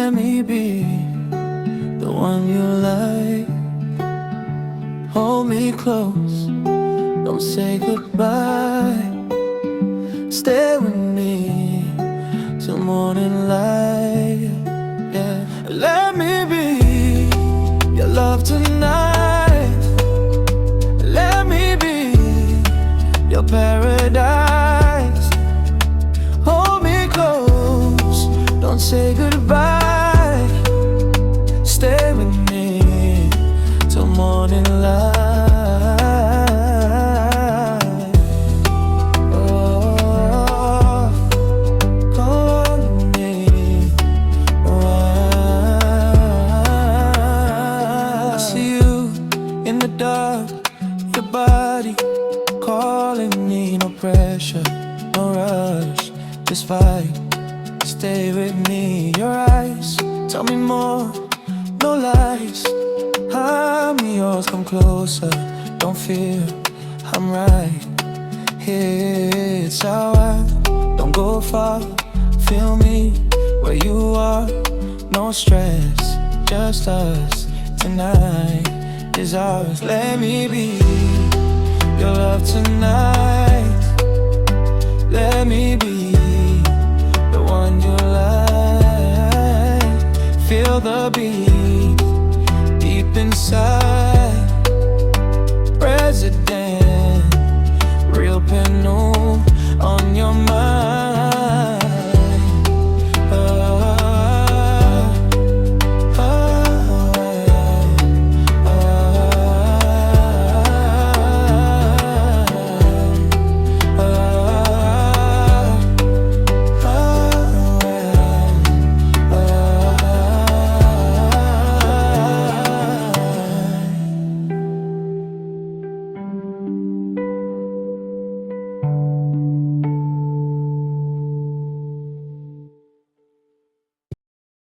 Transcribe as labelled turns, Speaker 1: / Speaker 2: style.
Speaker 1: Let me be the one you like. Hold me close, don't say goodbye. Stay with me till morning light. Yeah, let me be your love tonight. Let me be your paradise. Hold me close, don't say goodbye. Stay with me till morning light. Pressure, no rush, just fight. Stay with me, your eyes tell me more, no lies. I'm yours, come closer, don't fear, I'm right here. It's alright, don't go far, feel me where you are. No stress, just us, tonight is ours. Let me be your love tonight. Let me be the one you like. Feel the beat deep inside.